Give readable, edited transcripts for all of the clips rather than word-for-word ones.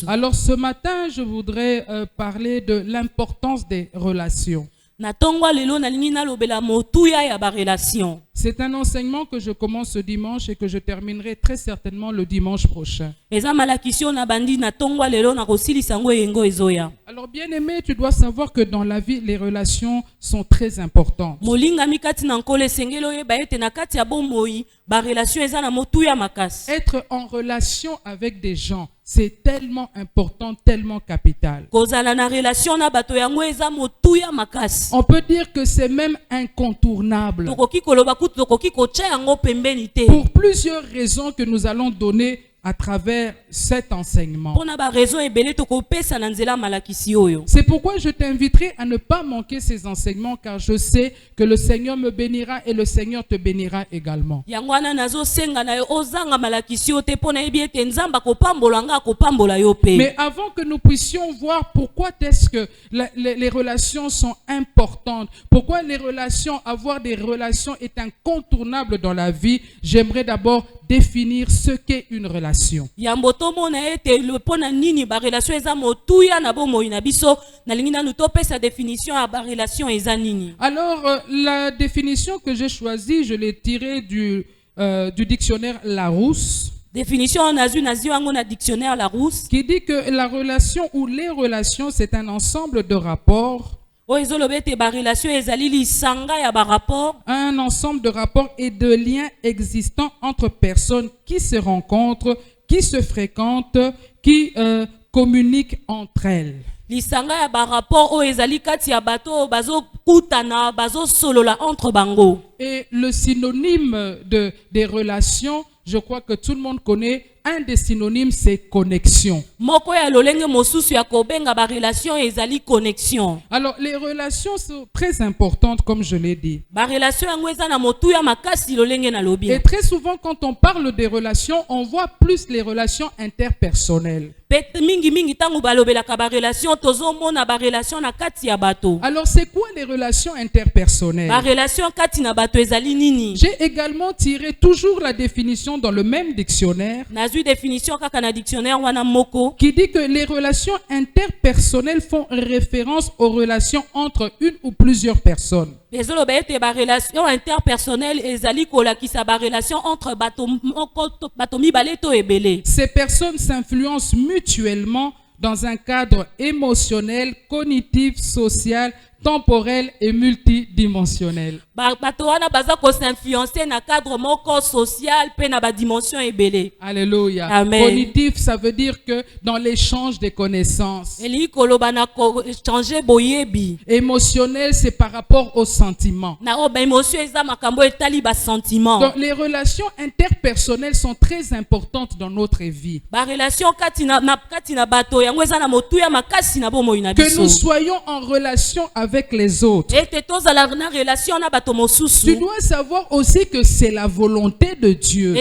Alors ce matin, je voudrais parler de l'importance des relations. C'est un enseignement que je commence ce dimanche et que je terminerai très certainement le dimanche prochain. Alors bien aimé, tu dois savoir que dans la vie, les relations sont très importantes. Être en relation avec des gens, c'est tellement important, tellement capital. On peut dire que c'est même incontournable. Pour plusieurs raisons que nous allons donner à travers cet enseignement. C'est pourquoi je t'inviterai à ne pas manquer ces enseignements, car je sais que le Seigneur me bénira et le Seigneur te bénira également. Mais avant que nous puissions voir pourquoi est-ce que les relations sont importantes, pourquoi avoir des relations est incontournable dans la vie, j'aimerais d'abord définir ce qu'est une relation. Alors, la définition que j'ai choisie, je l'ai tirée du dictionnaire Larousse. Définition dictionnaire Larousse qui dit que la relation ou les relations, c'est un ensemble de rapports. Un ensemble de rapports et de liens existants entre personnes qui se rencontrent, qui se fréquentent, qui communiquent entre elles. Et le synonyme des relations, je crois que tout le monde connaît. Un des synonymes, c'est connexion. Alors, les relations sont très importantes, comme je l'ai dit. Et très souvent, quand on parle des relations, on voit plus les relations interpersonnelles. Alors, c'est quoi les relations interpersonnelles? J'ai également tiré toujours la définition dans le même dictionnaire. Qui dit que les relations interpersonnelles font référence aux relations entre une ou plusieurs personnes. Ces personnes s'influencent mutuellement dans un cadre émotionnel, cognitif, social, temporel et multidimensionnel. Alléluia. Amen. Cognitif, ça veut dire que dans l'échange des connaissances. Émotionnel, c'est par rapport aux sentiments. Donc, les relations interpersonnelles sont très importantes dans notre vie. Que nous soyons en relation avec les autres. Tu dois savoir aussi que c'est la volonté de Dieu.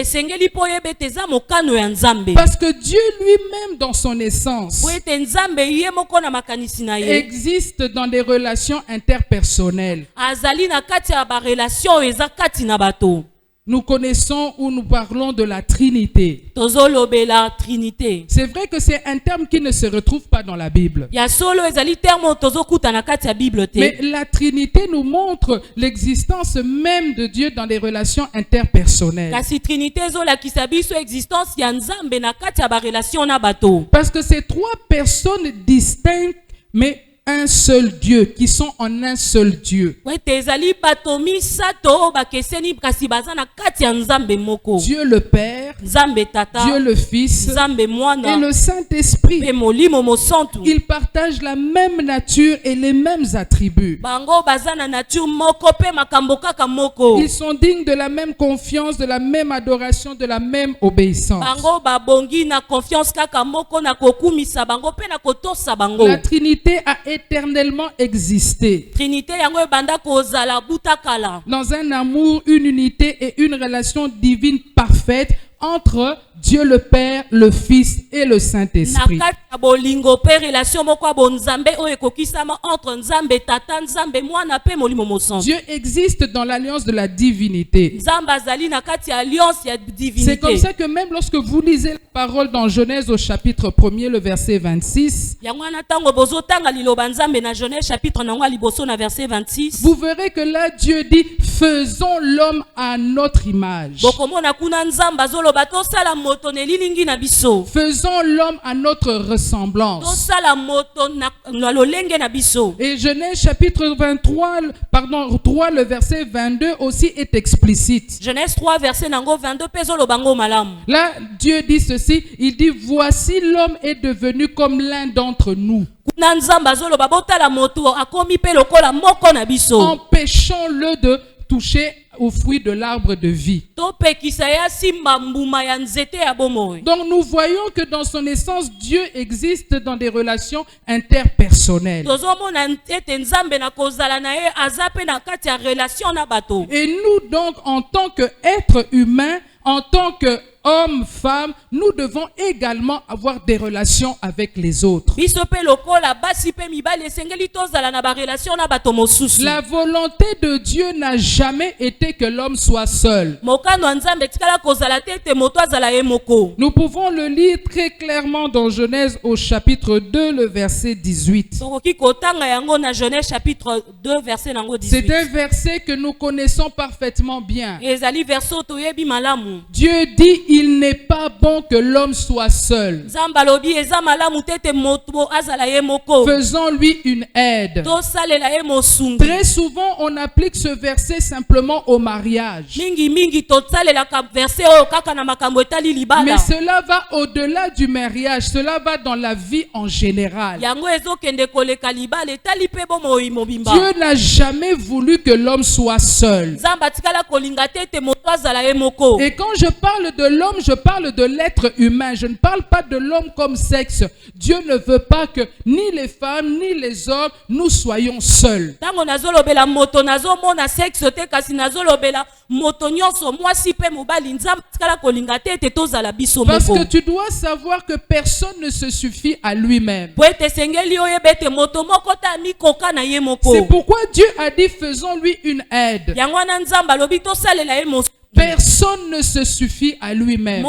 Parce que Dieu lui-même, dans son essence, existe dans des relations interpersonnelles. Nous connaissons ou nous parlons de la Trinité. C'est vrai que c'est un terme qui ne se retrouve pas dans la Bible. Mais la Trinité nous montre l'existence même de Dieu dans les relations interpersonnelles. Parce que c'est trois personnes distinctes, mais un seul Dieu, qui sont en un seul Dieu. Dieu le Père, Dieu le Fils et le Saint-Esprit. Ils partagent la même nature et les mêmes attributs. Ils sont dignes de la même confiance, de la même adoration, de la même obéissance. La Trinité a éternellement existé. Dans un amour, une unité et une relation divine parfaite entre Dieu le Père, le Fils et le Saint-Esprit. Dieu existe dans l'alliance de la divinité. C'est comme ça que même lorsque vous lisez la parole dans Genèse au chapitre 1er, le verset 26, vous verrez que là Dieu dit faisons l'homme à notre image. Faisons l'homme à notre ressemblance. Et Genèse chapitre 3, le verset 22 aussi est explicite. Genèse 3, verset 22. Là, Dieu dit ceci, il dit voici l'homme est devenu comme l'un d'entre nous. Empêchons-le de toucher au fruit de l'arbre de vie. Donc nous voyons que dans son essence, Dieu existe dans des relations interpersonnelles. Et nous donc, en tant qu'êtres humains, en tant qu'hommes, femmes, nous devons également avoir des relations avec les autres. La volonté de Dieu n'a jamais été que l'homme soit seul. Nous pouvons le lire très clairement dans Genèse au chapitre 2, le verset 18. C'est un verset que nous connaissons parfaitement bien. Dieu dit il n'est pas bon que l'homme soit seul. Faisons-lui une aide. Très souvent, on applique ce verset simplement au mariage. Mais cela va au-delà du mariage. Cela va dans la vie en général. Dieu n'a jamais voulu que l'homme soit seul. Et quand je parle de l'homme, je parle de l'être humain. Je ne parle pas de l'homme comme sexe. Dieu ne veut pas que ni les femmes ni les hommes nous soyons seuls. Parce que tu dois savoir que personne ne se suffit à lui-même. C'est pourquoi Dieu a dit faisons-lui une aide. Personne ne se suffit à lui-même.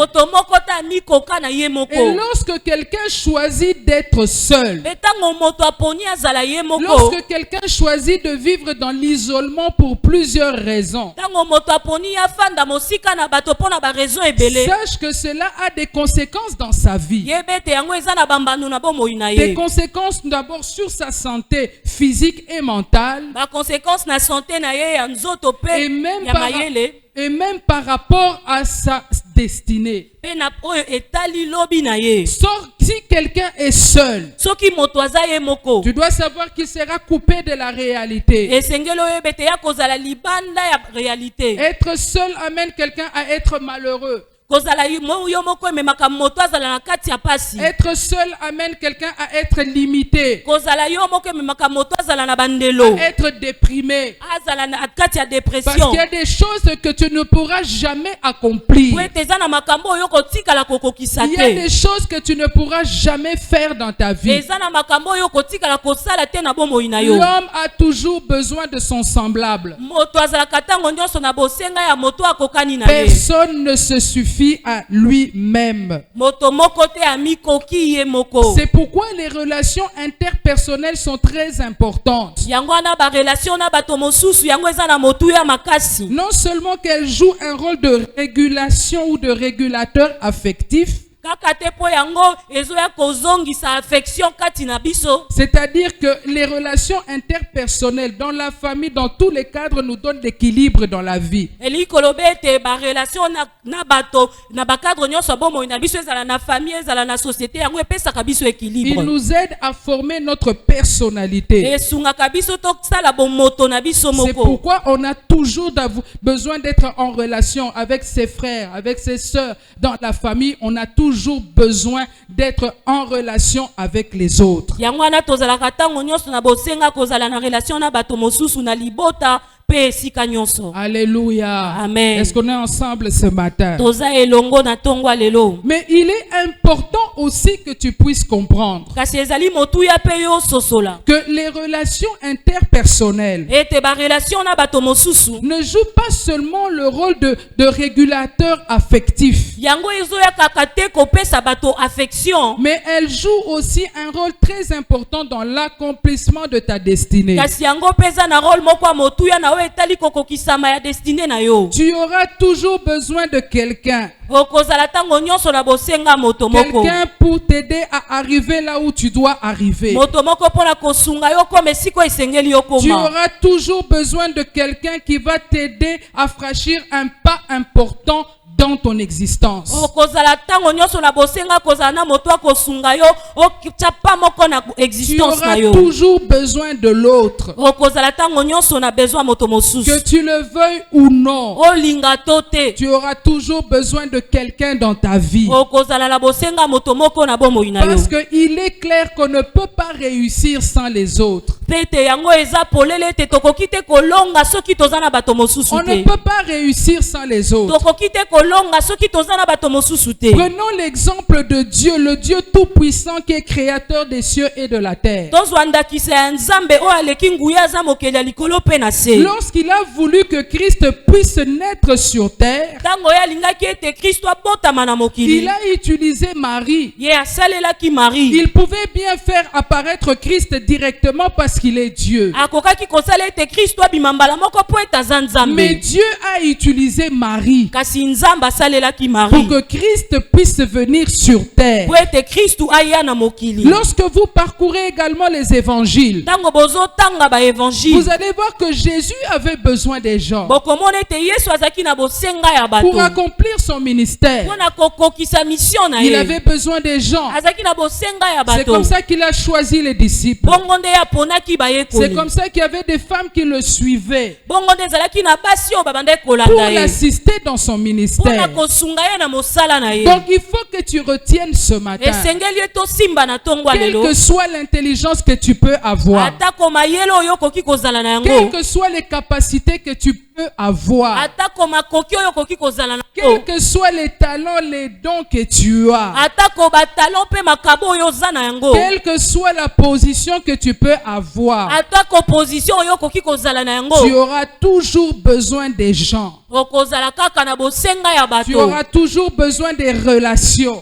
Et lorsque quelqu'un choisit d'être seul, lorsque quelqu'un choisit de vivre dans l'isolement pour plusieurs raisons, sache que cela a des conséquences dans sa vie. Des conséquences d'abord sur sa santé physique et mentale, et même par rapport à sa destinée. Si quelqu'un est seul, tu dois savoir qu'il sera coupé de la réalité. Être seul amène quelqu'un à être malheureux. Être seul amène quelqu'un à être limité, à être déprimé, parce qu'il y a des choses que tu ne pourras jamais accomplir. Il y a des choses que tu ne pourras jamais faire dans ta vie. L'homme a toujours besoin de son semblable. Personne ne se suffit à lui-même. C'est pourquoi les relations interpersonnelles sont très importantes. Non seulement qu'elles jouent un rôle de régulation ou de régulateur affectif, c'est-à-dire que les relations interpersonnelles dans la famille, dans tous les cadres, nous donnent l'équilibre dans la vie. Il nous aide à former notre personnalité. C'est pourquoi on a toujours besoin d'être en relation avec ses frères, avec ses sœurs. Dans la famille, on a toujours besoin d'être en relation avec les autres. Alléluia. Amen. Est-ce qu'on est ensemble ce matin? Mais il est important aussi que tu puisses comprendre que les relations interpersonnelles ne jouent pas seulement le rôle de régulateur affectif, mais elles jouent aussi un rôle très important dans l'accomplissement de ta destinée. Tu auras toujours besoin de quelqu'un. Quelqu'un pour t'aider à arriver là où tu dois arriver. Tu auras toujours besoin de quelqu'un qui va t'aider à franchir un pas important dans ton existence. Tu auras toujours besoin de l'autre. Que tu le veuilles ou non, tu auras toujours besoin de quelqu'un dans ta vie. Parce qu'il est clair qu'on ne peut pas réussir sans les autres. On ne peut pas réussir sans les autres. Prenons l'exemple de Dieu, le Dieu tout-puissant qui est créateur des cieux et de la terre. Lorsqu'il a voulu que Christ puisse naître sur terre, il a utilisé Marie. Il pouvait bien faire apparaître Christ directement parce qu'il est Dieu. Mais Dieu a utilisé Marie pour que Christ puisse venir sur terre. Lorsque vous parcourez également les évangiles, vous allez voir que Jésus avait besoin des gens pour accomplir son ministère. Il avait besoin des gens. C'est comme ça qu'il a choisi les disciples. C'est comme ça qu'il y avait des femmes qui le suivaient pour l'assister dans son ministère. Donc il faut que tu retiennes ce matin, quelle que soit l'intelligence que tu peux avoir, quelles que soient les capacités que tu peux avoir, quels que soient les talents, les dons que tu as, quelle que soit la position que tu peux avoir, tu auras toujours besoin des gens. Tu auras toujours besoin des relations.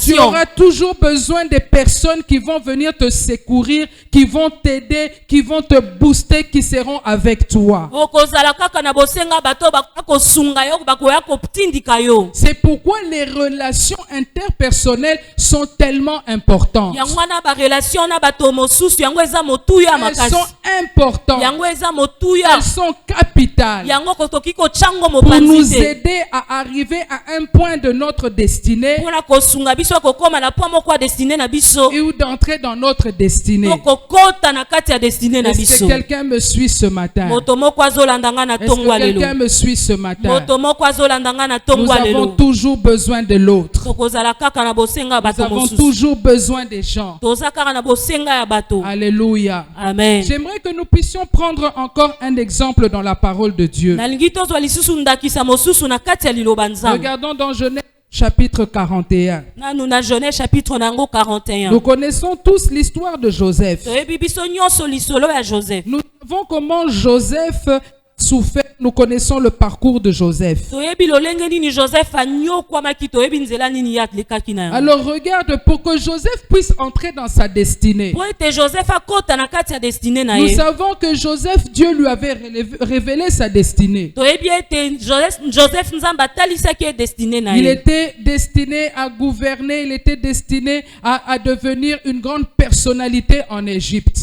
Tu auras toujours besoin des personnes qui vont venir te secourir, qui vont t'aider, qui vont te booster, qui seront avec toi. C'est pourquoi les relations interpersonnelles sont tellement importantes. Elles sont importantes. Elles sont capitales pour nous aider à arriver à un point de notre destinée ou d'entrer dans notre destinée. Est-ce que quelqu'un me suit ce matin? Est-ce que quelqu'un me suit ce matin? Nous avons toujours besoin de l'autre. Nous avons toujours besoin des gens. Alléluia. Amen. J'aimerais que nous puissions prendre encore un exemple dans la parole de Dieu. Regardons dans Genèse chapitre 41. Nous connaissons tous l'histoire de Joseph. Nous savons comment Joseph souffert. Nous connaissons le parcours de Joseph. Alors regarde, pour que Joseph puisse entrer dans sa destinée, nous savons que Joseph, Dieu lui avait révélé sa destinée. Il était destiné à gouverner, il était destiné à devenir une grande personnalité en Égypte.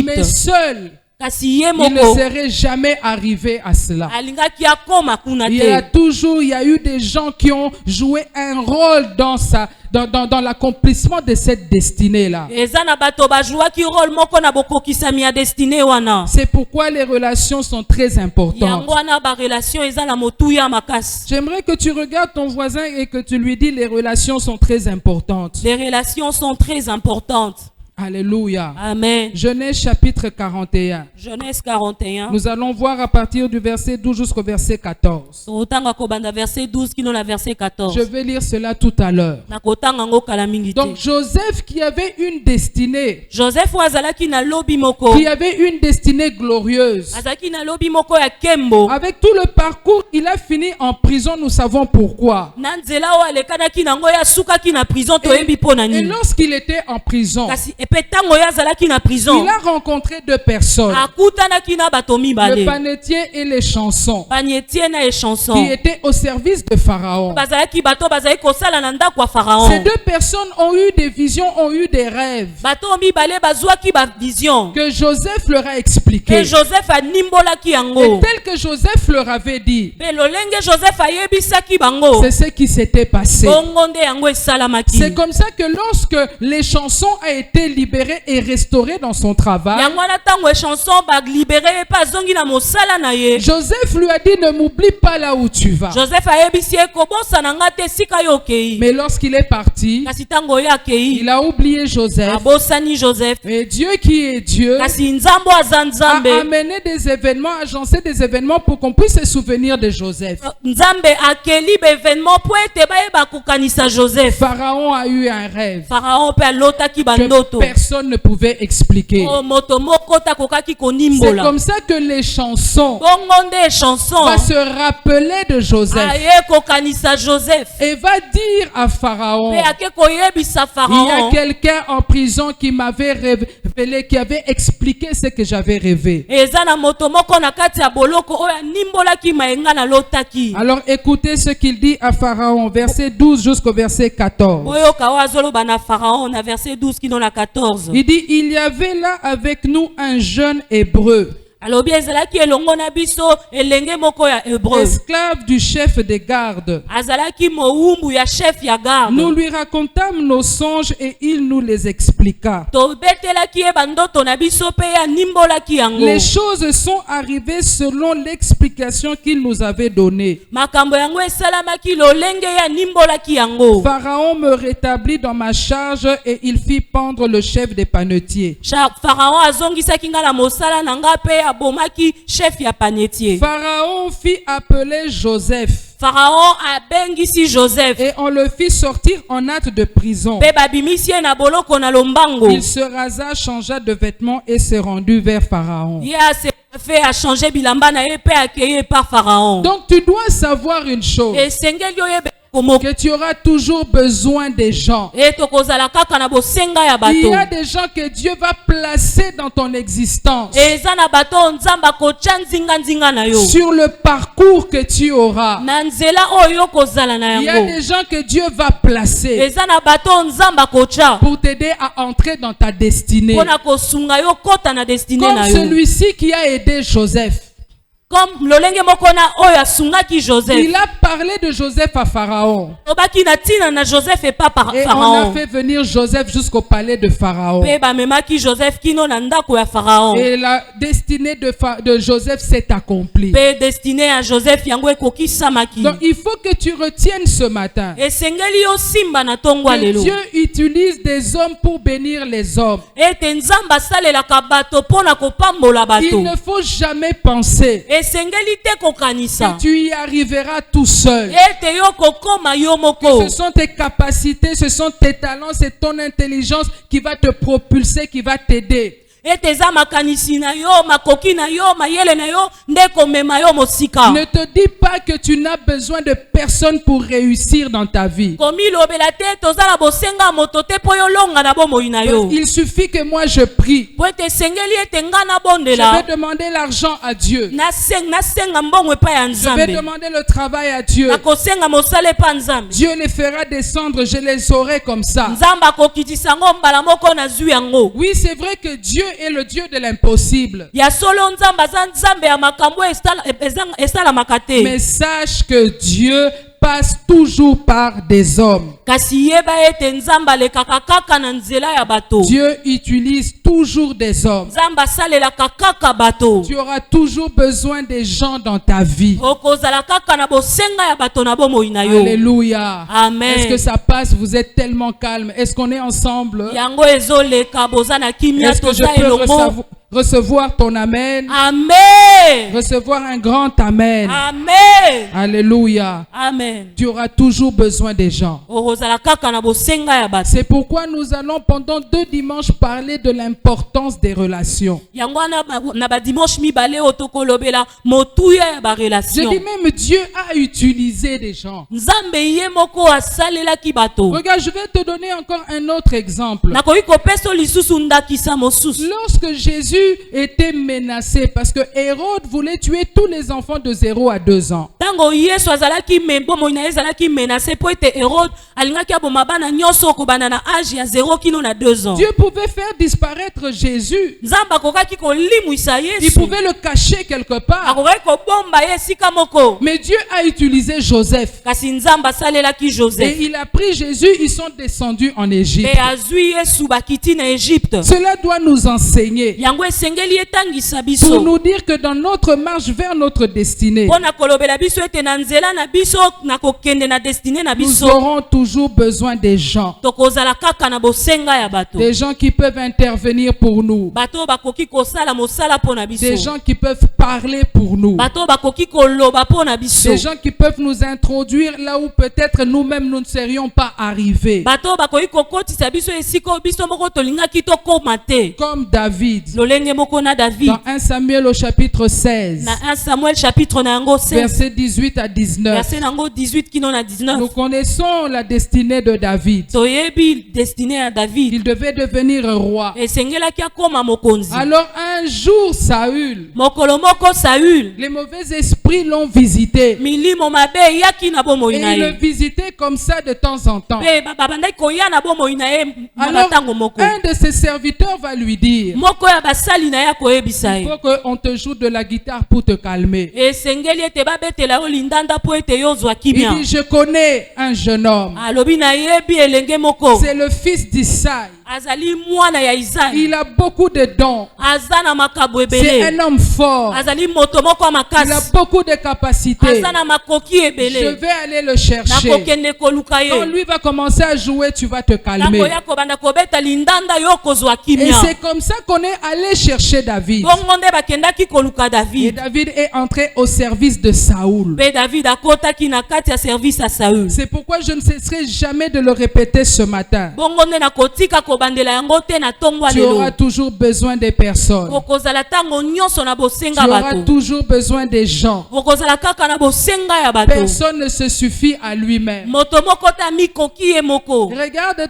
Mais seul, il ne serait jamais arrivé à cela. Il y a eu des gens qui ont joué un rôle dans l'accomplissement de cette destinée-là. C'est pourquoi les relations sont très importantes. J'aimerais que tu regardes ton voisin et que tu lui dis les relations sont très importantes. Les relations sont très importantes. Alléluia. Amen. Genèse chapitre 41. Genèse 41. Nous allons voir à partir du verset 12 jusqu'au verset 14. Verset 12 qui est verset 14. Je vais lire cela tout à l'heure. Donc Joseph qui avait une destinée. Joseph qui avait une destinée glorieuse. Avec tout le parcours, il a fini en prison, nous savons pourquoi. Et lorsqu'il était en prison, il a rencontré deux personnes, le panetier et les chansons, qui étaient au service de Pharaon. Ces deux personnes ont eu des visions, ont eu des rêves que Joseph leur a expliqué. Et tel que Joseph leur avait dit, c'est ce qui s'était passé. C'est comme ça que lorsque les chansons a été libérées et restaurées dans son travail, Joseph lui a dit, ne m'oublie pas là où tu vas. Mais lorsqu'il est parti, il a oublié Joseph. Et Dieu qui est Dieu a amené des événements, agencé des événements pour qu'on puisse se souvenir de Joseph. Pharaon a eu un rêve que personne ne pouvait expliquer. C'est comme ça que les chansons vont se rappeler de Joseph et va dire à Pharaon, il y a quelqu'un en prison qui m'avait révélé, qui avait expliqué ce que j'avais rêvé. Alors écoutez ce qu'il dit à Pharaon, verset 12 jusqu'au verset 14. Il dit, il y avait là avec nous un jeune hébreu, esclave du chef des gardes. Nous lui racontâmes nos songes et il nous les expliqua. Les choses sont arrivées selon l'explication qu'il nous avait donnée. Pharaon me rétablit dans ma charge et il fit pendre le chef des panetiers. Pharaon fit appeler Joseph. Et on le fit sortir en hâte de prison. Il se rasa, changea de vêtements et se rendit vers Pharaon. Donc tu dois savoir une chose, que tu auras toujours besoin des gens. Il y a des gens que Dieu va placer dans ton existence sur le parcours que tu auras. Il y a des gens que Dieu va placer pour t'aider à entrer dans ta destinée. Comme celui-ci qui a aidé Joseph. Il a parlé de Joseph à Pharaon. Et on a fait venir Joseph jusqu'au palais de Pharaon. Et la destinée de Joseph s'est accomplie. Donc il faut que tu retiennes ce matin que Dieu utilise des hommes pour bénir les hommes. Il ne faut jamais penser que tu y arriveras tout seul. Que ce sont tes capacités, ce sont tes talents, c'est ton intelligence qui va te propulser, qui va t'aider. Ne te dis pas que tu n'as besoin de personne pour réussir dans ta vie. Il suffit que moi je prie. Je vais demander l'argent à Dieu. Je vais demander le travail à Dieu. Dieu les fera descendre, je les aurai comme ça. Oui, c'est vrai que Dieu est le Dieu de l'impossible. Mais sache que Dieu, passe toujours par des hommes. Dieu utilise toujours des hommes. Tu auras toujours besoin des gens dans ta vie. Alléluia. Amen. Est-ce que ça passe? Vous êtes tellement calme. Est-ce qu'on est ensemble? Est-ce que je peux recevoir ton amen? Amen. Recevoir un grand amen. Amen. Alléluia. Amen. Tu auras toujours besoin des gens. C'est pourquoi nous allons pendant 2 dimanches parler de l'importance des relations. Je dis même Dieu a utilisé des gens. Regarde, je vais te donner encore un autre exemple. Lorsque Jésus était menacé parce que Hérode voulait tuer tous les enfants de 0 à 2 ans. Dieu pouvait faire disparaître Jésus. Il pouvait le cacher quelque part. Mais Dieu a utilisé Joseph. Et il a pris Jésus, ils sont descendus en Égypte. Cela doit nous enseigner. Pour nous dire que dans notre marche vers notre destinée, nous aurons toujours besoin des gens. Des gens qui peuvent intervenir pour nous. Des gens qui peuvent parler pour nous. Des gens qui peuvent nous introduire là où peut-être nous-mêmes nous ne serions pas arrivés. Comme David. Dans 1 Samuel au chapitre 16. Verset 18 à 19. Nous connaissons la destinée de David. Il devait devenir roi. Alors un jour Saül, les mauvais esprits l'ont visité. Et il le visitait comme ça de temps en temps. Alors un de ses serviteurs va lui dire: il faut qu'on te joue de la guitare pour te calmer. Il dit: je connais un jeune homme. C'est le fils d'Isaïe. Il a beaucoup de dons. C'est un homme fort. Il a beaucoup de capacités. Je vais aller le chercher. Quand lui va commencer à jouer, tu vas te calmer. Et c'est comme ça qu'on est allé chercher David. Et David est entré au service de Saoul. C'est pourquoi je ne cesserai jamais de le répéter ce matin. Tu auras toujours besoin des personnes. Tu auras toujours besoin des gens. Personne ne se suffit à lui-même. Regarde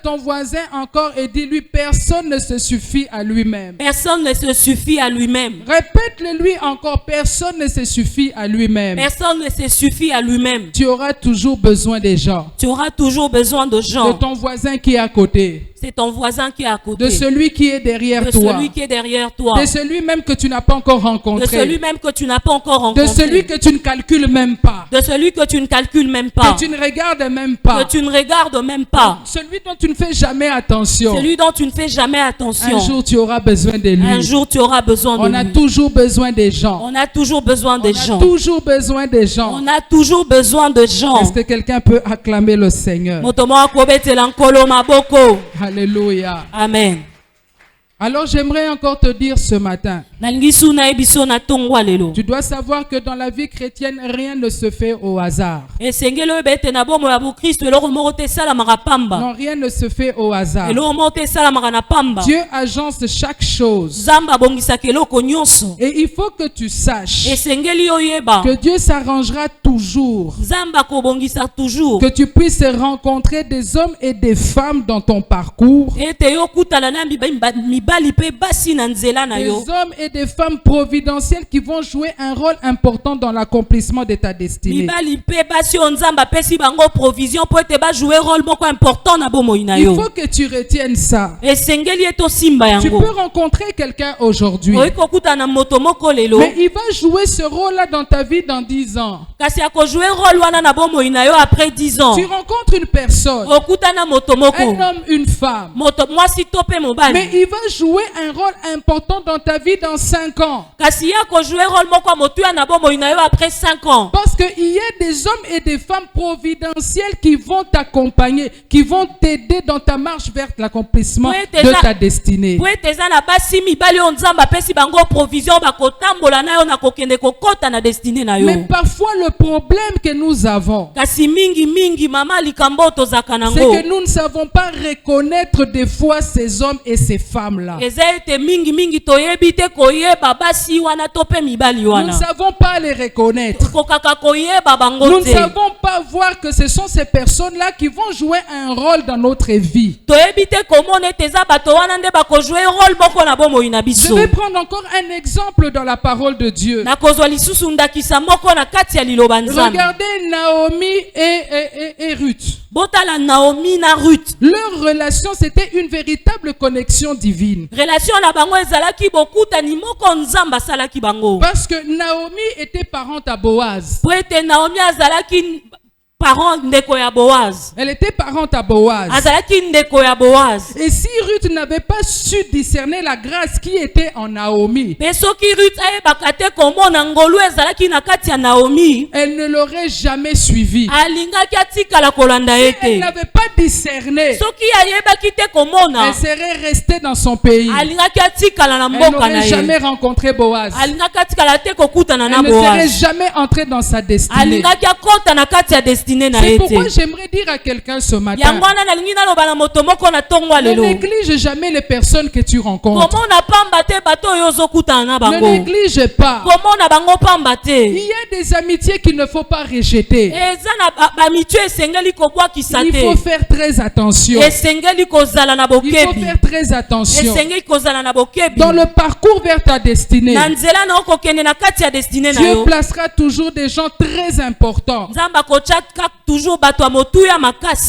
ton voisin encore et dis-lui: personne ne se suffit à lui-même. Personne ne se suffit à lui-même. Répète-le lui encore: personne ne se suffit à lui-même. Personne ne se suffit à lui-même. Tu auras toujours besoin des gens. Tu auras toujours besoin de gens. De ton voisin qui est à côté. C'est ton voisin qui est à côté. De celui qui est derrière toi. De celui qui est derrière toi. De celui même que tu n'as pas encore rencontré. De celui même que tu n'as pas encore rencontré. De celui que tu ne calcules même pas. De celui que tu ne calcules même pas. Que tu ne regardes même pas. Que tu ne regardes même pas. Celui dont tu ne fais jamais attention. Celui dont tu ne fais jamais attention. Un jour tu auras besoin de lui. Un jour tu auras besoin de lui. On a toujours besoin des gens. On a toujours besoin des gens. On a toujours besoin des gens. On a toujours besoin de gens. Est-ce que quelqu'un peut acclamer le Seigneur? Alléluia. Amen. Alors j'aimerais encore te dire ce matin, tu dois savoir que dans la vie chrétienne, rien ne se fait au hasard. Non, rien ne se fait au hasard. Dieu agence chaque chose. Et il faut que tu saches que Dieu s'arrangera toujours. Que tu puisses rencontrer des hommes et des femmes dans ton parcours. Des hommes et et des femmes providentielles qui vont jouer un rôle important dans l'accomplissement de ta destinée. Il faut que tu retiennes ça. Tu peux rencontrer quelqu'un aujourd'hui, mais il va jouer ce rôle-là dans ta vie dans 10 ans. Tu rencontres une personne, un homme, une femme, mais il va jouer un rôle important dans ta vie dans 5 ans. Parce qu'il y a des hommes et des femmes providentiels qui vont t'accompagner, qui vont t'aider dans ta marche vers l'accomplissement de ta destinée. Mais parfois le problème que nous avons, c'est que nous ne savons pas reconnaître des fois ces hommes et ces femmes-là. Nous ne savons pas les reconnaître. Nous ne savons pas voir que ce sont ces personnes-là qui vont jouer un rôle dans notre vie. Je vais prendre encore un exemple dans la parole de Dieu. Regardez Naomi et Ruth. Leur relation, c'était une véritable connexion divine. Parce que Naomi était parente à Boaz. Elle était parente à Boaz. Et si Ruth n'avait pas su discerner la grâce qui était en Naomi, elle ne l'aurait jamais suivi. Si elle n'avait pas discerné, elle serait restée dans son pays. Elle n'aurait jamais rencontré Boaz. Elle ne serait jamais entrée dans sa destinée. C'est pourquoi j'aimerais dire à quelqu'un ce matin, ne néglige jamais les personnes que tu rencontres. Ne néglige pas. Il y a des amitiés qu'il ne faut pas rejeter. Il faut faire très attention. Il faut faire très attention. Dans le parcours vers ta destinée, Dieu placera toujours des gens très importants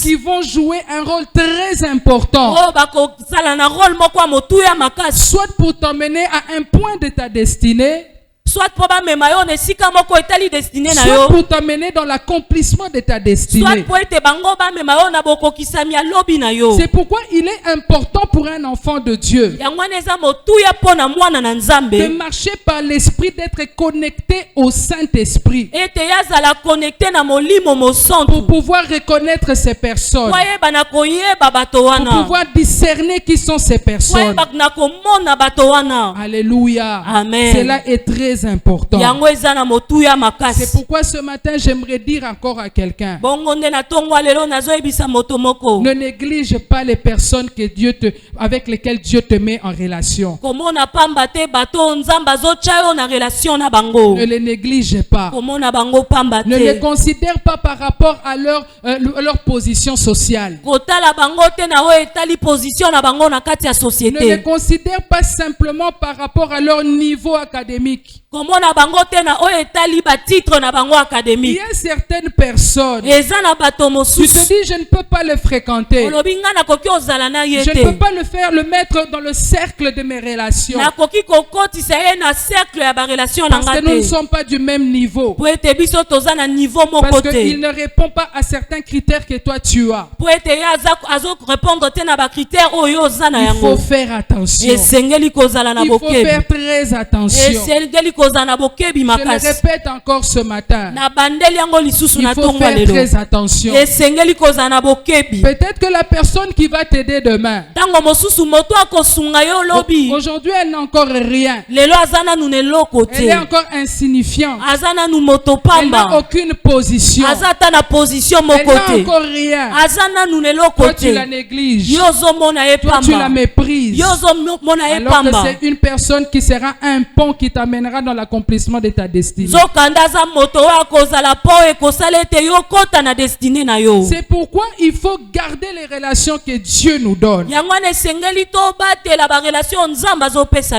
qui vont jouer un rôle très important, soit pour t'emmener à un point de ta destinée, soit pour t'amener dans l'accomplissement de ta destinée. C'est pourquoi il est important pour un enfant de Dieu de marcher par l'esprit, d'être connecté au Saint-Esprit pour pouvoir reconnaître ces personnes, pour pouvoir discerner qui sont ces personnes. Alléluia. Amen. Cela est très important. C'est pourquoi ce matin j'aimerais dire encore à quelqu'un, ne néglige pas les personnes que avec lesquelles Dieu te met en relation. Ne les néglige pas. Ne les considère pas par rapport à leur position sociale. Ne les considère pas simplement par rapport à leur niveau académique. Il y a certaines personnes, tu te dis je ne peux pas les fréquenter, je ne peux pas le mettre dans le cercle de mes relations parce que nous ne sommes pas du même niveau, parce qu'il ne répond pas à certains critères que toi tu as. Il faut faire attention. Il faut faire très attention. Je le répète encore ce matin, il faut faire très attention. Peut-être que la personne qui va t'aider demain, aujourd'hui elle n'a encore rien, elle est encore insignifiante, elle n'a aucune position, elle n'a encore rien. Toi tu la négliges, toi tu la méprises, alors que c'est une personne qui sera un pont qui t'amènera dans l'accomplissement de ta destinée. C'est pourquoi il faut garder les relations que Dieu nous donne.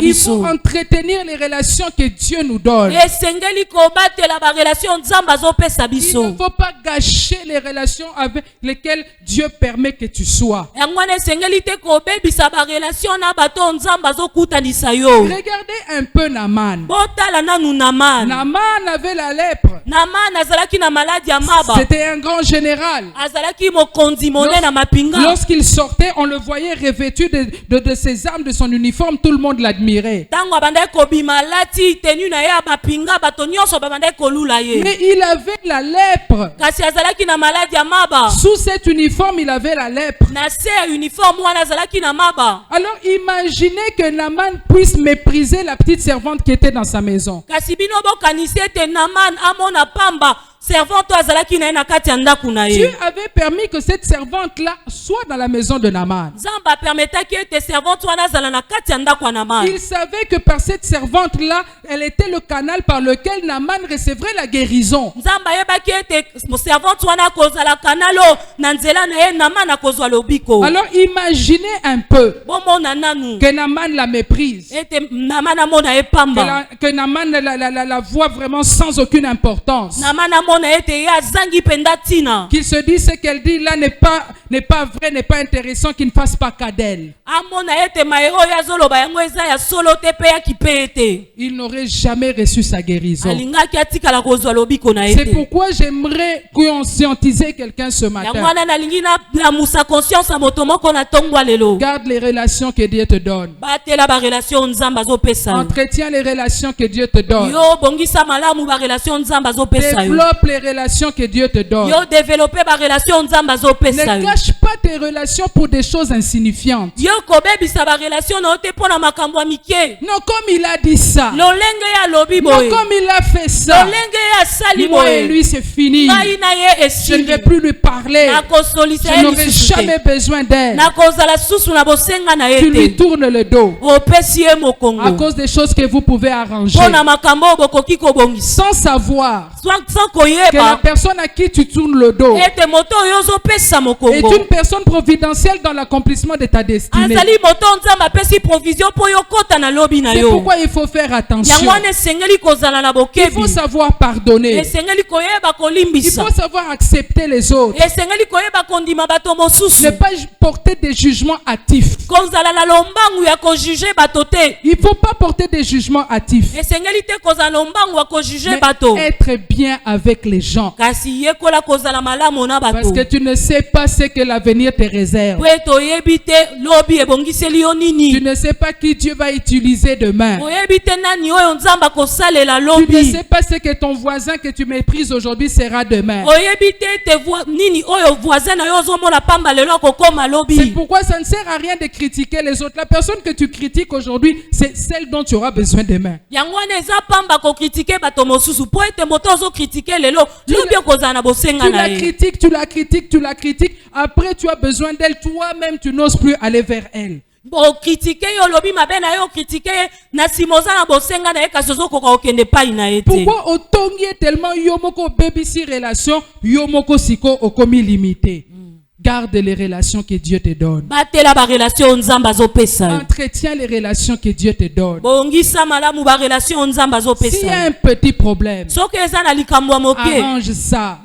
Il faut entretenir les relations que Dieu nous donne. Il ne faut pas gâcher les relations avec lesquelles Dieu permet que tu sois. Regardez un peu Naaman. Naaman avait la lèpre. C'était un grand général. Lorsqu'il sortait, on le voyait revêtu de ses armes, de son uniforme. Tout le monde l'admirait. Mais il avait la lèpre. Sous cet uniforme, il avait la lèpre. Alors imaginez que Naaman puisse mépriser la petite servante qui était dans sa maison. Dieu avait permis que cette servante-là soit dans la maison de Naaman. Il savait que par cette servante-là, elle était le canal par lequel Naaman recevrait la guérison. Alors imaginez un peu que Naaman la méprise, que Naaman la voit vraiment sans aucune importance. Qu'il se dise ce qu'elle dit là n'est pas vrai, n'est pas intéressant, qu'il ne fasse pas cas d'elle. Il n'aurait jamais reçu sa guérison. C'est pourquoi j'aimerais conscientiser quelqu'un ce matin. Garde les relations que Dieu te donne. Entretiens les relations que Dieu te donne. Développe les relations que Dieu te donne. Ne gâche pas tes relations pour des choses insignifiantes. Non, comme il a dit ça. Non, comme il a fait ça. Moi et lui, c'est fini. Je ne vais plus lui parler. Je n'aurai jamais besoin d'elle. Tu lui tournes le dos à cause des choses que vous pouvez arranger sans savoir que la personne à qui tu tournes le dos est une personne providentielle dans l'accomplissement de ta destinée. C'est pourquoi il faut faire attention. Il faut savoir pardonner. Il faut savoir accepter les autres. Ne pas porter des jugements hâtifs. Il ne faut pas porter des jugements hâtifs. Mais être bien avec les gens. Parce que tu ne sais pas ce que l'avenir te réserve. Tu ne sais pas qui Dieu va utiliser demain. Tu ne sais pas ce que ton voisin que tu méprises aujourd'hui sera demain. C'est pourquoi ça ne sert à rien de critiquer les autres. La personne que tu critiques aujourd'hui, c'est celle dont tu auras besoin demain. Tu la critiques. Après, tu as besoin d'elle. Toi-même, tu n'oses plus aller vers elle. Pourquoi autant tellement yomoko baby si relation yomoko siko okomi limité. Garde les relations que Dieu te donne. Entretiens les relations que Dieu te donne. S'il y a un petit problème, arrange ça.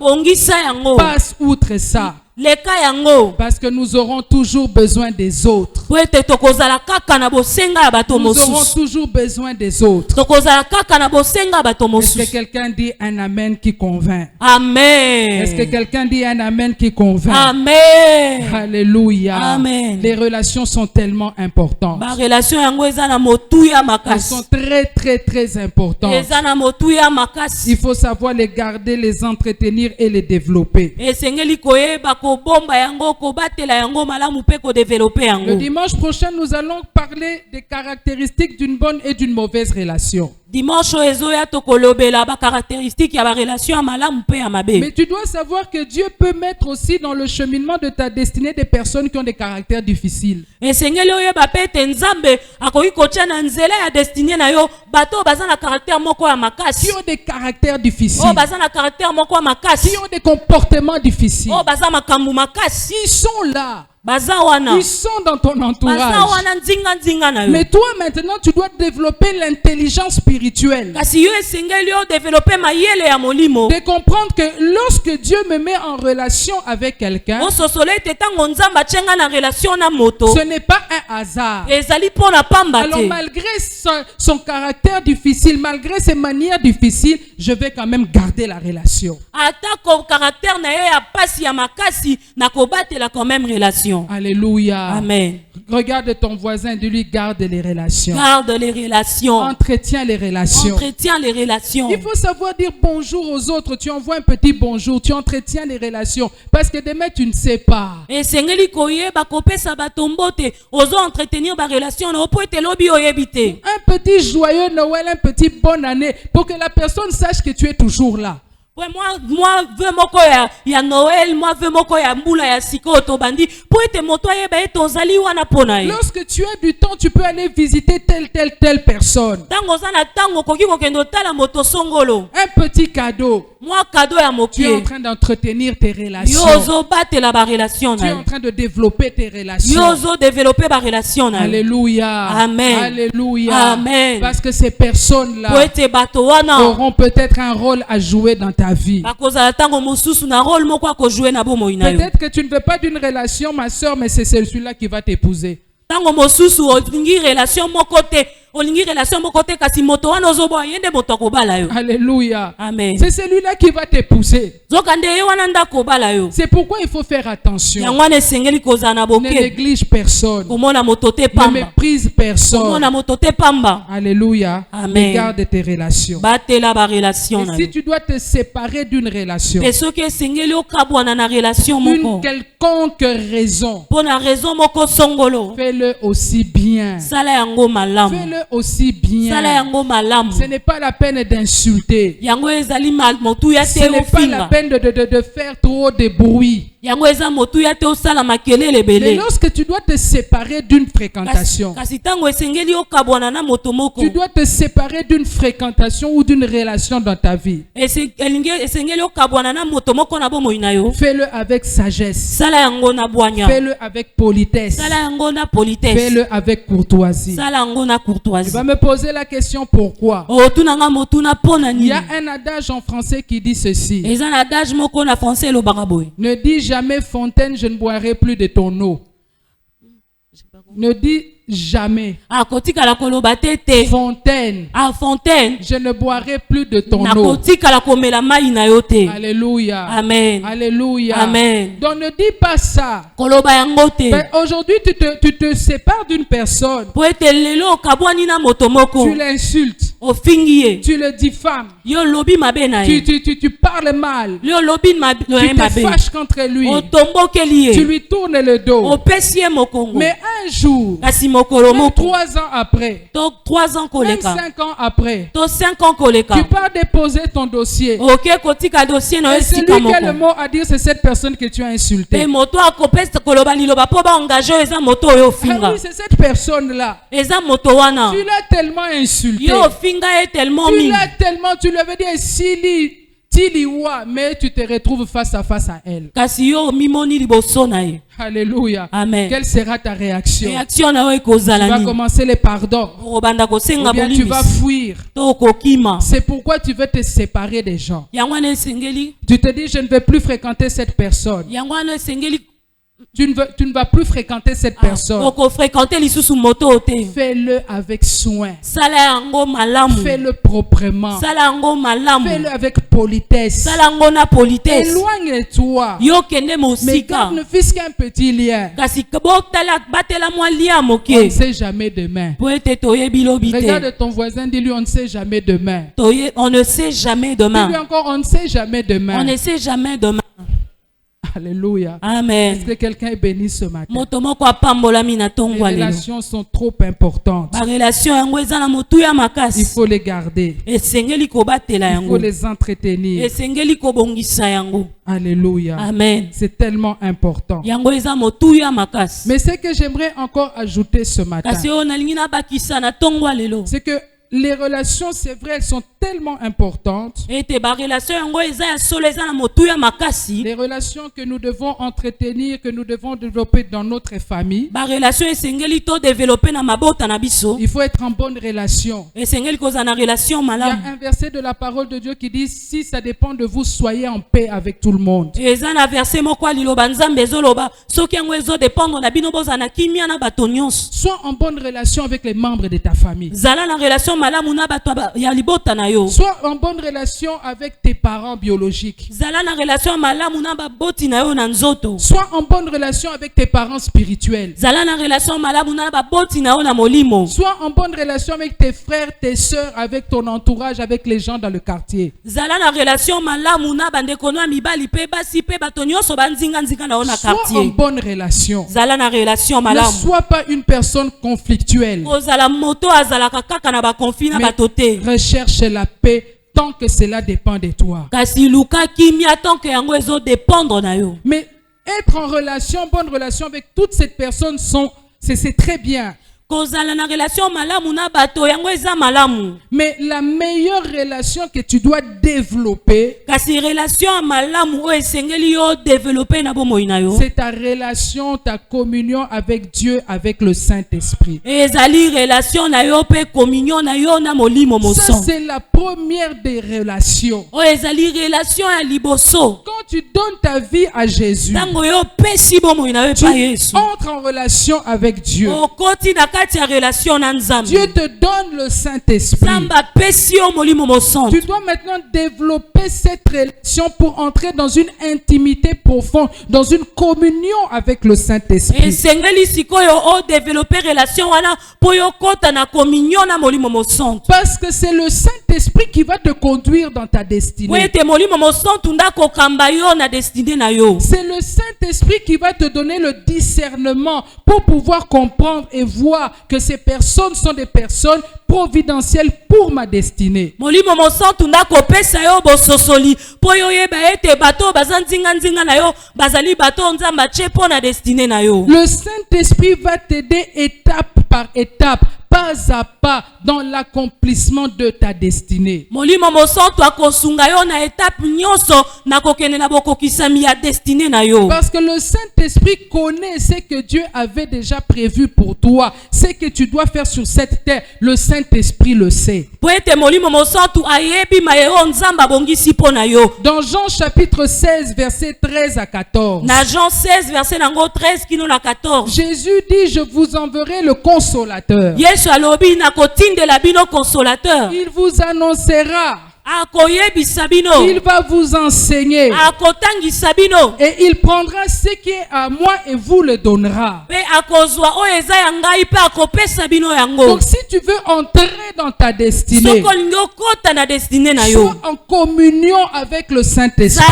Passe outre ça. Parce que nous aurons toujours besoin des autres. Nous aurons toujours besoin des autres. Est-ce que quelqu'un dit un amen qui convainc? Amen. Est-ce que quelqu'un dit un amen qui convainc? Amen. Alléluia. Amen. Les relations sont tellement importantes. Elles sont très très très importantes. Il faut savoir les garder, les entretenir et les développer. Le dimanche prochain, nous allons parler des caractéristiques d'une bonne et d'une mauvaise relation. Dimanche ezoya tokolobela ba caractéristiques ya ba relation malamu pe ya mabe. Mais tu dois savoir que Dieu peut mettre aussi dans le cheminement de ta destinée des personnes qui ont des caractères difficiles. Esengeli oyeba pe te Nzambe akoki kotia na nzela ya destinée na yo bato baza na caractère moko ya makasi. Qui ont des caractères difficiles. Oh baza na caractère moko ya makasi. Qui ont des comportements difficiles. Oh baza makambu makasi. Ils sont là. Bazawana. Ils sont dans ton entourage. Bazawana nzinga nzinga na yo. Mais toi maintenant tu dois développer l'intelligence spirituelle. Kasi yo esengeli yo développer mayele ya molimo. De comprendre que lorsque Dieu me met en relation avec quelqu'un, O sosole te tango Nzamba tsenga na relation na moto. ce n'est pas un hasard. Ezali pona pamba Alors te. malgré son caractère difficile, malgré ses manières difficiles, je vais quand même garder la relation. Atako caractère na ye ya pasi ya makasi na kobatela quand même relation. Alléluia. Amen. Regarde ton voisin, dis-lui garde les relations. Garde les relations. Entretiens les relations. Entretiens les relations. Il faut savoir dire bonjour aux autres. Tu envoies un petit bonjour, tu entretiens les relations. Parce que demain, tu ne sais pas. Esengeli koyeba kopesa bato mbote ozo entretenir ba relation na opo ete lobi oyebite. Un petit joyeux Noël, un petit bonne année, pour que la personne sache que tu es toujours là. Ouais, moi veux moko ya Noël, moi veux moko ya mbula ya siko to bandi po ete moto yeba eto zali wana pona ye. Lorsque tu as du temps, tu peux aller visiter telle personne. Tango zana tango koki kokendo tala moto songolo. Un petit cadeau. Moi cadeau ya mokie. Tu es en train d'entretenir tes relations. Yozo batela ba relation Tu es na. en train de développer tes relations. Yozo développer ba relation na. Alléluia. Amen. Alléluia. Amen. Parce que ces personnes-là Po ete bato wana auront peut-être un rôle à jouer dans ta vie. bakozala tango mosusu na rôle moko akojouer na bomoi na yo. Peut-être que tu ne veux pas d'une relation, ma soeur, mais c'est celui-là qui va t'épouser. Tango mosusu olingi relation moko te, olingi relation moko te kasi moto wana ozoboya yende moto akobala yo. Alléluia. Amen. C'est celui-là qui va t'épouser. Zokande ye wana nda kobala yo. C'est pourquoi il faut faire attention. Yango wana esengeli kozala na Ne boke. néglige personne. Komona moto te Ne pamba. méprise personne. Komona moto te pamba. Alléluia. Amen. Garde tes relations. Batela ba relation na Et si yo. tu dois te séparer d'une relation, Pe soki esengeli okabwana na relation une moko. quelconque raison, Po na raison moko songolo. fais-le aussi bien. Sala yango malamu. Fais-le aussi bien. Sala yango malamu. Ce n'est pas la peine d'insulter. Yango ezali mal motu ya Ce te n'est pas la ofinga. peine de faire trop de bruit. Yango eza motu ya te osala makelele Mais ebele. lorsque tu dois te séparer d'une fréquentation, Kasi tango esengeli okabwana na moto moko. tu dois te séparer d'une fréquentation ou d'une relation dans ta vie. Esengeli okabwana na moto moko na bomoi na yo. Fais-le avec sagesse. Sala yango na bwanya. Fais-le avec politesse. Sala yango na politesse. Fais-le avec courtoisie. Sala yango na Tu courtoisie. vas me poser la question pourquoi. Otunanga motu na pona Il nini. y a un adage en français qui dit ceci. Eza na adage moko na français elobaka boye. Ne dis jamais Fontaine, je ne boirai plus de ton eau. Ne dis jamais Akotikala koloba te te. Fontaine, A Fontaine. je ne boirai plus de ton eau. Nakotikala komela mai na yo te. Alléluia. Amen. Alléluia. Amen. Donc ne dis pas ça. Koloba yango te. Mais aujourd'hui, tu te sépares d'une personne. Po ete lelo okabwani na moto moko. Tu l'insultes. Ofingi ye. Tu le diffames. Yo lobi mabe na ye. Tu parles mal. Yo lobi mabe. Tu te fâches contre lui. Otombokeli Tu ye. lui tournes le dos. Opesi ye mokongo. Mais un jour, Kasi mokolo même moko. 3 ans après, To 3 ans même koleka. 5 ans après, To 5 ans koleka. tu pars déposer ton dossier. Ok kotika dossier na Et celui esika qui a le moko. mot à dire, c'est cette personne que tu as Pe insultée. moto akopesa koloba liloba po ba engagé eza moto oyo Ah ofinga. oui, c'est cette personne-là. Eza moto wana. Tu l'as tellement insulté. Yo ofinga ye tellement Tu mingi. l'as tellement, tu lui avais dit, Tiliwa, mais tu te retrouves face à elle. Kasi yo mimoni liboso na ye. Alléluia. Amen. Quelle sera ta réaction? Réaction na yo Tu ekozala vas nini? commencer les pardons. Okobanda kosenga Ou bien tu vas bolimbisi. fuir. To kokima. C'est pourquoi tu veux te séparer des gens. Yango wana esengeli. Tu te dis, je ne vais plus fréquenter cette personne. Yango wana esengeli. Tu ne vas plus fréquenter cette personne. Okofréquenter lisusu moto te. Fais-le avec soin. Sala yango malamu. Fais-le proprement. Sala yango malamu. Fais-le avec politesse. Sala yango na politesse. Éloigne-toi. Yo kende Mais mosika. garde ne fût-ce qu'un petit lien. Kasi botala batela mwa lia On ne moke. sait jamais demain. Po ete toyebi lobi te. Regarde ton voisin, dis-lui, on ne sait jamais demain. On ne sait jamais Dis-lui demain. encore, on ne sait jamais demain. On ne sait jamais demain. Alléluia. Amen. Est-ce que quelqu'un est béni ce matin? Les Les relations sont trop importantes. Il faut les garder. Il faut les entretenir. Alléluia. Amen. C'est tellement important. Mais ce que j'aimerais encore ajouter ce matin, c'est que les relations, c'est vrai, elles sont tellement importantes. Les relations que nous devons entretenir, que nous devons développer dans notre famille. Il faut être en bonne relation. Il y a un verset de la parole de Dieu qui dit: si ça dépend de vous, soyez en paix avec tout le monde. Sois en bonne relation avec les membres de ta famille. Sois en bonne relation avec tes parents biologiques. Sois en bonne relation avec tes parents spirituels. Sois en bonne relation avec tes frères, tes sœurs, avec ton entourage, avec les gens dans le quartier. Sois en bonne relation. Ne sois pas une personne conflictuelle. Mais recherche la paix tant que cela dépend de toi. Mais être en relation, bonne relation avec toutes ces personnes, c'est très bien. Mais la meilleure relation que tu dois développer, c'est ta relation, ta communion avec Dieu, avec le Saint-Esprit. Ça, c'est la première des relations. Quand tu donnes ta vie à Jésus, tu entres en relation avec Dieu. Dieu te donne le Saint-Esprit. Tu dois maintenant développer cette relation pour entrer dans une intimité profonde, dans une communion avec le Saint-Esprit. Parce que c'est le Saint-Esprit qui va te conduire dans ta destinée. C'est le Saint-Esprit qui va te donner le discernement pour pouvoir comprendre et voir que ces personnes sont des personnes providentielles pour ma destinée. Le Saint-Esprit va t'aider étape par étape, pas à pas, dans l'accomplissement de ta destinée. Parce que le Saint-Esprit connaît ce que Dieu avait déjà prévu pour toi, ce que tu dois faire sur cette terre. Le Saint-Esprit le sait. Dans Jean chapitre 16, verset 13 à 14. Jésus dit: je vous enverrai le consolateur. Il vous annoncera. Il va vous enseigner. Et il prendra ce qui est à moi et vous le donnera. Donc si tu veux entrer dans ta destinée, sois en communion avec le Saint-Esprit.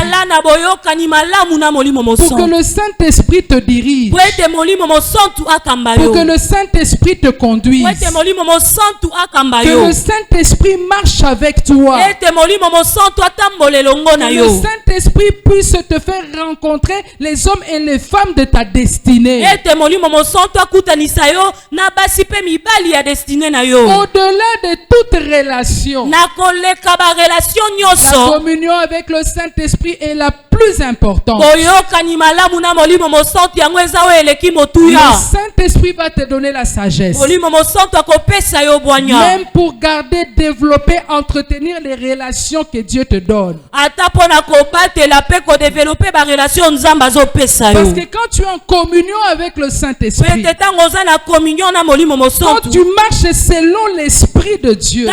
Pour que le Saint-Esprit te dirige. Pour que le Saint-Esprit te conduise. Que le Saint-Esprit marche avec toi. Que le Saint-Esprit puisse te faire rencontrer les hommes et les femmes de ta destinée. Au-delà de toute relation, la communion avec le Saint-Esprit est la plus importante. Le Saint-Esprit va te donner la sagesse. Même pour garder, développer, entretenir les relations que Dieu te donne. Parce que quand tu es en communion avec le Saint-Esprit, quand tu marches selon l'Esprit de Dieu,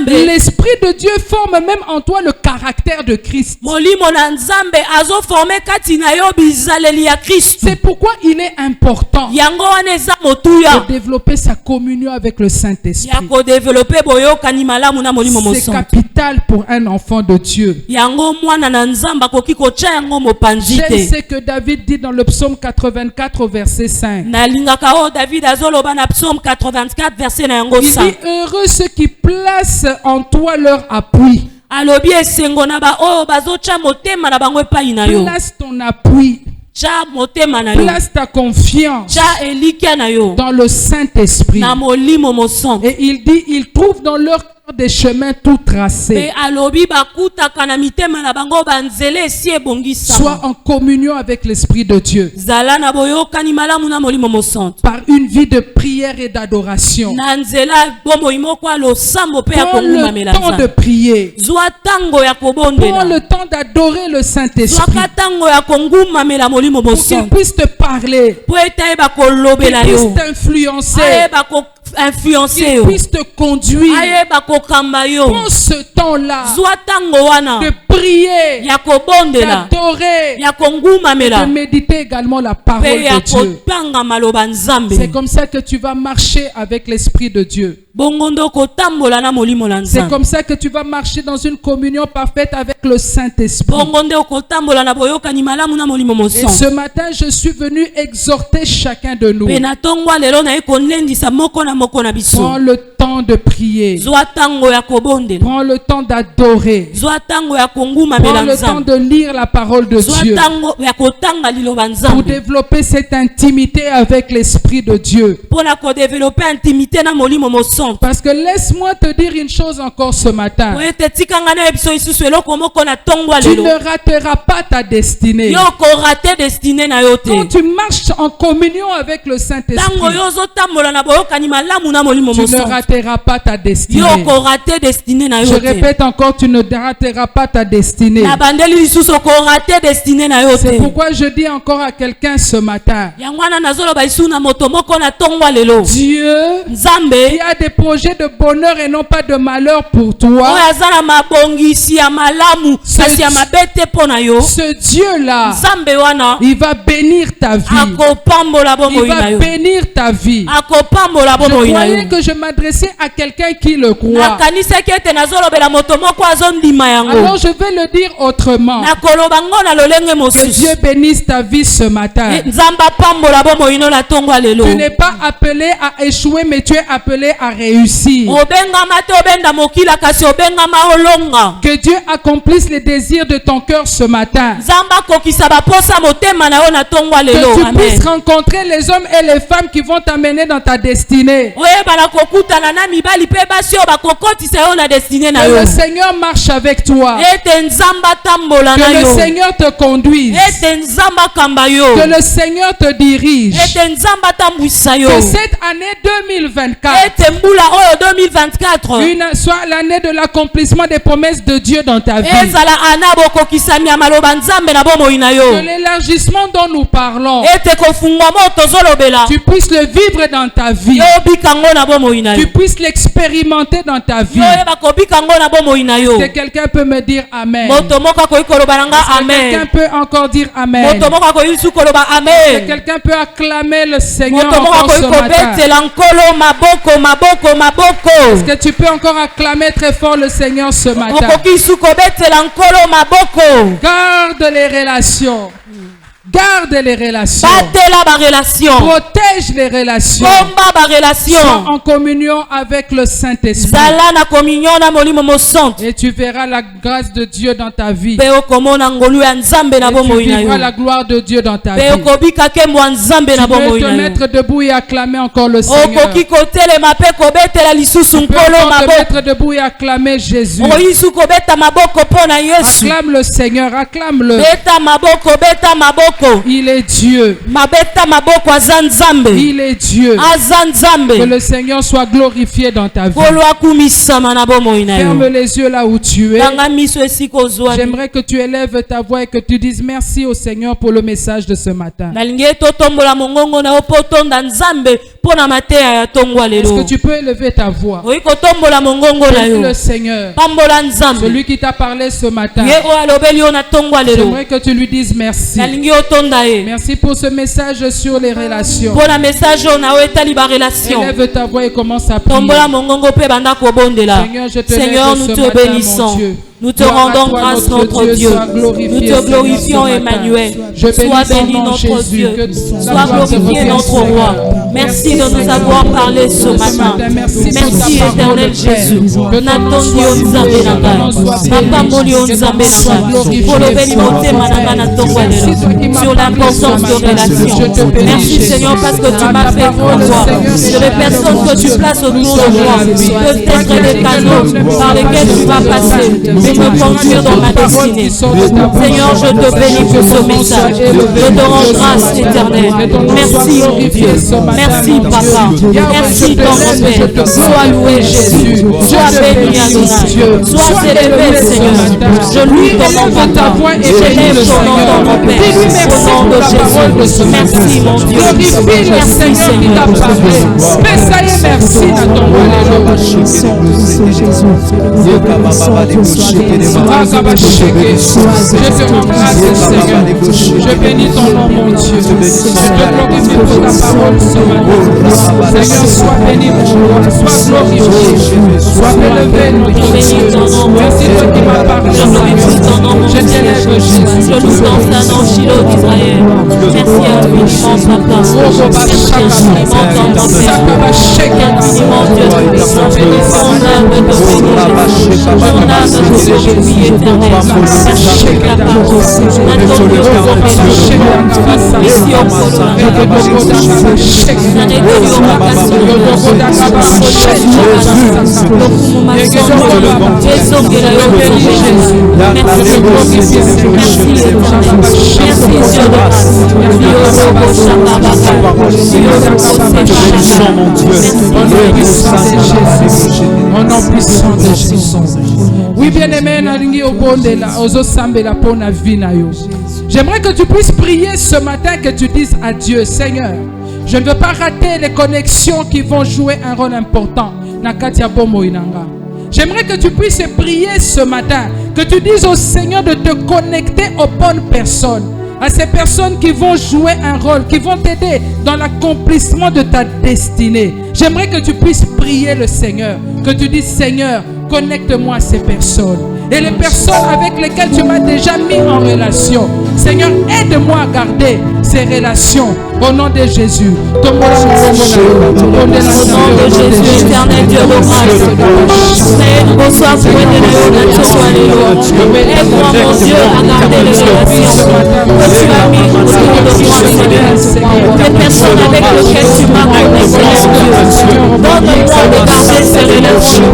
l'Esprit de Dieu forme même en toi le caractère de Christ. C'est pourquoi il est important yango wana eza motuya de développer sa communion avec le Saint-Esprit. ya kodevelope boyokani malamu na molimo C'est mosantu capital pour un enfant de Dieu. yango mwana na nzamba koki kotia yango mopanzi Je te sais que David dit dans le psaume 84 au verset 5. nalingaka oyo david azoloba na psaume 84 verset na yango Il 5 dit heureux ceux qui placent en toi leur appui. alobi esengo na baoyo bazotya motema na bango epai na yo Place ton appui. tya motema na yo Place ta confiance tya elikya na yo dans le Saint-Esprit. na molimo mosantu Et il dit, ils trouvent dans leur cœur des chemins tout tracés. mpe alobi bakutaka na mitema na bango banzela esi Sois ebongisama en communion avec l'Esprit de Dieu. zala na boyokani malamu na molimo mosantu Par une vie de prière et d'adoration. na nzela bomoi moko ya losambo mpe ya Prends le kongumamela temps de nzambe prier. zwa ntango ya Prends kobondela le temps d'adorer le Saint-Esprit. zwaka ntango ya kongumamela molimo Pour qu'il mosantu puisse te parler. po ete ayeba Qu'il kolobela puisse yo t'influencer. ayeba koinfluence Qu'il yo puisse te conduire. ayeba kokamba yo Prends ce temps-là zwa ntango wana de prier, ya kobondela d'adorer, ya de kongumamela méditer également la parole mpe ya de Dieu. kotanga maloba nzambe C'est comme ça que tu vas marcher avec l'Esprit de Dieu. bongo ndo kotambola na molimo na C'est nzambe comme ça que tu vas marcher dans une communion parfaite avec le Saint-Esprit. bongo nde okotambola na boyokani malamu na molimo Et ce mosantu matin, je suis venu exhorter chacun de nous. mpe na ntongwa lelo naye kolendisa moko na moko na biso Prends le temps de prier. zwa ntango ya kobondela Prends le temps d'adorer. zwa ntango ya Prends kongumamela le temps nzambe de lire la parole de zwa Dieu. ntango ya kotanga liloba Pour nzambe développer cette intimité avec l'Esprit de Dieu. mpo na kodevelope intimité na molimo mosantu Parce que laisse-moi te dire une chose encore ce matin. po ete tikanga na biso lisusu eloko moko na ntongwa Tu lelo ne rateras pas ta destinée. yo korate destine na yo te Quand tu marches en communion avec le Saint-Esprit, ntango yo ozotambola na boyokani malamu na molimo tu ne mosantu rateras pas ta destinée. yo korate destine na Je yo te répète encore, tu ne rateras pas ta destinée. na bandeli lisusu okorate destine na yo C'est te pourquoi je dis encore à quelqu'un ce matin, yango wana nazoloba lisusu na moto moko na ntongwa lelo Dieu, nzambe il y a des projets de bonheur et non pas de malheur pour toi. oyo aza na mabongisi ya malamu kasi ya mabe te mpo na yo Ce Dieu-là, nzambe wana il va bénir ta vie. akopambola Il bomoi na va yo bénir ta vie. akopambola Je bomoi na croyais yo que je m'adressais à quelqu'un qui le croit. nakanisaki ete nazolobela moto moko azondima yango Alors je vais le dire autrement. nakoloba ngo na lolenge Que mosusu Dieu bénisse ta vie ce matin. nzambe apambola bomoi no na ntongo ya lelo Tu n'es pas appelé à échouer, mais tu es appelé à réussir. obengama te obenda mokila kasi obengama olonga Que Dieu accomplisse les désirs de ton cœur ce matin. nzambe akokisa baposa motema na yo na ntongo ya lelo Que tu amen puisses rencontrer les hommes et les femmes qui vont t'amener dans ta destinée. oyebana kokutana na mibali mpe basi oyo bakokotisa yo na destine na Que yo le Seigneur marche avec toi. ete nzambe atambola na Que le yo Seigneur te conduise. ete nzambe akamba yo Que le Seigneur te dirige. ete nzambe atambwisa yo Que cette année 2024 ete mbula oyo 2024 soit l'année de l'accomplissement des promesses de Dieu dans ta vie. ezala ana bokokisami ya maloba nzambe na bomoi na yo Que l'élargissement dont nous parlons, ete kofungwa mo tozolobela tu puisses le vivre dans ta vie. yo obika ngo na bomoi na yo Tu puisses l'expérimenter dans ta vie. yo oyeba kobika ngo na bomoi na yo Que quelqu'un peut me dire Amen. moto moko akoki koloba na nga Quelqu'un amen peut encore dire Amen. moto moko akoki su koloba Que amen quelqu'un peut acclamer le Seigneur moto moko encore akoki ce matin. kobetela nkolo maboko maboko maboko Que tu peux encore acclamer très fort le Seigneur ce matin. okoki su kobetela nkolo maboko Garde les relations. Garde les relations. batela barelation Protège les relations. bomba Sois barelation en communion avec le Saint-Esprit. zala na communion na molimo mosantu Et tu verras la grâce de Dieu dans ta vie. mpe okomona ngolu ya nzambe na Et tu bomoi na vivras yo la gloire de Dieu dans ta mpe vie. okobika nkembo ya nzambe na Tu peux bomoi te na yo mettre debout et acclamer encore le Seigneur. okoki kotelema mpe kobetela lisusu Tu peux nkolo encore te maboko mettre debout et acclamer Jésus. okoki su kobeta maboko mpo na yesu Acclame le Seigneur, acclame-le. beta maboko Il est Dieu. mabeta maboko aza nzambe Il est Dieu. aza Que nzambe le Seigneur soit glorifié dans ta vie. nkolo akumisama na bomoi na Ferme yo les yeux là où tu es. tanga miso esika ozwani J'aimerais que tu élèves ta voix et que tu dises merci au Seigneur pour le message de ce matin. nalingi ete otombola mongongo na yo mpo otonda nzambe mpo na mateya ya ntongwa Est-ce lelo que tu peux élever ta voix? oyi kotombola mongongo na Bénis yo le Seigneur, pambola nzambe celui qui t'a parlé ce matin. ye oyo alobeli yo na ntongwa lelo J'aimerais que tu lui dises merci. nalingi Merci pour ce message sur les relations. Élève ta voix et commence à prier. Seigneur, nous te bénissons. Nous te rendons grâce, notre Dieu. Nous te glorifions, Emmanuel. Sois béni, notre Dieu. Sois glorifié, notre roi. Merci de nous avoir parlé ce matin. Merci, éternel Jésus. Papa Molio Nzambenanga. Pour le bénimoté Mananga sur l'importance de relations. Merci, Seigneur, parce que tu m'as fait voir que les personnes que tu places autour de moi peuvent être des canaux par lesquels tu vas passer. Me conduire dans ma destinée. Seigneur, je te bénis pour ce message. Je te rends grâce éternelle. Merci, mon Dieu. Merci, Papa. Merci, ton Père. Sois loué, Jésus. Sois béni, Adonai. Sois élevé, Seigneur. Je loue ton nom, Papa. J'élève ton nom dans mon Père. Au nom de Jésus. Merci, mon Dieu. Merci, Seigneur. Merci, je te rends grâce, Seigneur. Je bénis ton nom, mon Dieu. Je te glorifie pour ta parole ce matin. Seigneur, sois béni, mon roi. Sois glorifié. Sois élevé, notre Dieu. Merci toi qui m'as parlé, Seigneur. Je t'élève, Jésus. Je loue dans ta nom, Shiloh d'Israël. Merci infiniment, Papa. Merci infiniment, ton Père. Infiniment, Dieu de puissance. Ton âme te bénit, Jésus. Ton âme te bénit, éternel. Merci, Papa. Au nom puissant de Jésus. Oui, bien-aimé, j'aimerais que tu puisses prier ce matin, que tu dises à Dieu, Seigneur, je ne veux pas rater les connexions qui vont jouer un rôle important. J'aimerais que tu puisses prier ce matin, que tu dises au Seigneur de te connecter aux bonnes personnes, à ces personnes qui vont jouer un rôle, qui vont t'aider dans l'accomplissement de ta destinée. J'aimerais que tu puisses prier le Seigneur, que tu dises, Seigneur, connecte-moi à ces personnes. Et les personnes avec lesquelles tu m'as déjà mis en relation. Seigneur, aide-moi à garder ces relations. Au nom de Jésus. Au nom de Jésus, éternel Dieu de grâce. Aide-moi, mon Dieu, à garder les relations que tu as mis autour de moi, Seigneur. Les personnes avec lesquelles tu m'as connecté, donne-moi de garder ces relations.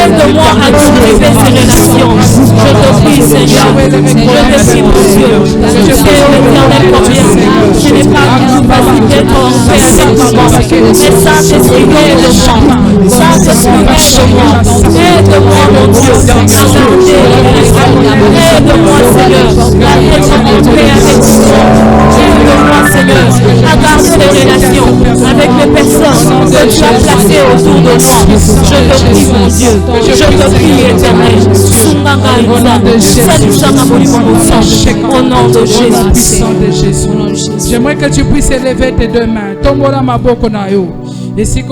Aide-moi à cultiver ces relations. Je te prie, Seigneur. Je te prie, mon Dieu. Je sais, l'éternel, combien je n'ai pas de capacité pour faire avec maman. Mais Saint-Esprit, aide-moi. Saint-Esprit, aide-moi. Aide-moi, mon Dieu, à garder les relations. Aide-moi, Seigneur, à être en paix avec toi. Aide-moi, Seigneur, à garder les relations avec les personnes que tu as placées autour de moi. Je te prie, mon Dieu. Je te prie, éternel. Au nom de Jésus. J'aimerais que tu puisses élever tes deux mains. Tombola maboko na yo. Et si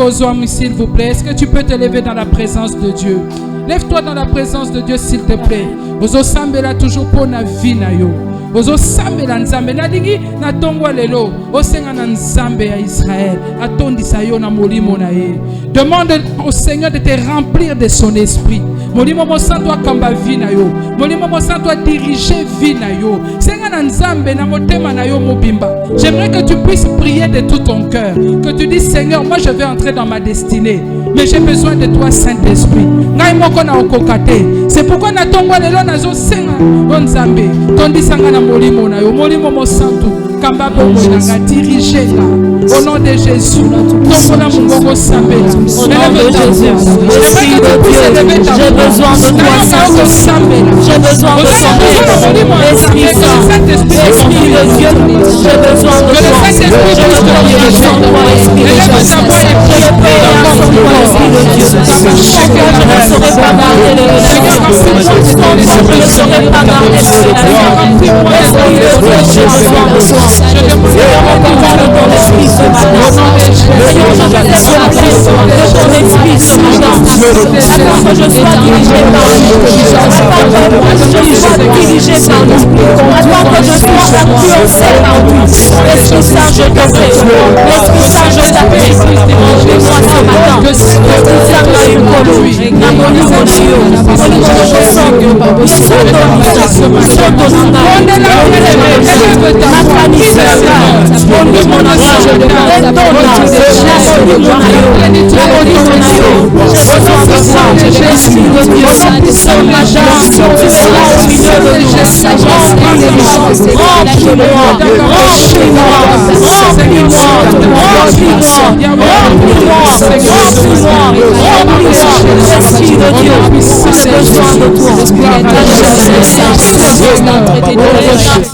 s'il vous plaît, est-ce que tu peux te lever dans la présence de Dieu? Lève-toi dans la présence de Dieu, s'il te plaît. Ozo sambela toujours pour na vie na yo. Ozo sambela nzambe na dingi na tongwa lelo. Osenga na nzambe ya Israël. Atondisa yo na molimo na ye. Demande au Seigneur de te remplir de son esprit. Molimo mosanto akamba vie na yo. Molimo mosanto a diriger vie na yo. Senga na nzambe na motema na yo mobimba. J'aimerais que tu puisses prier de tout ton cœur. Que tu dises, Seigneur, moi je vais entrer dans ma destinée. Mais j'ai besoin de toi, Saint-Esprit. C'est pourquoi na tongwa lelo nazo senga nzambe. Tondisanga na molimo na yo. Molimo mosanto kamba bongo nanga diriger là. Au nom de Jésus. Tombola mungongo sambe. Au nom de Jésus. Esprit de Dieu. J'ai besoin de toi, Saint-Esprit. J'ai besoin de ton aide. Esprit Saint. Esprit de Dieu. J'ai besoin de toi. Je le prie sans toi, Esprit de Dieu. Je le prie sans toi, Esprit de Dieu. Sans toi, je ne saurais pas garder les relations. Sans toi, je ne saurais pas garder les relations. j'ai besoin de toi. Seigneur, remplis-moi de ton esprit ce matin. Seigneur, je veux être rempli de ton esprit ce matin. Afin que je sois dirigé par lui. Afin que je sois dirigé par lui. Afin que je sois influencé par lui. L'Esprit Saint, je te prie. L'Esprit Saint, je t'appelle. Remplis-moi ce matin. L'Esprit Saint, je te prie. Esprit de Dieu, j'ai besoin de toi.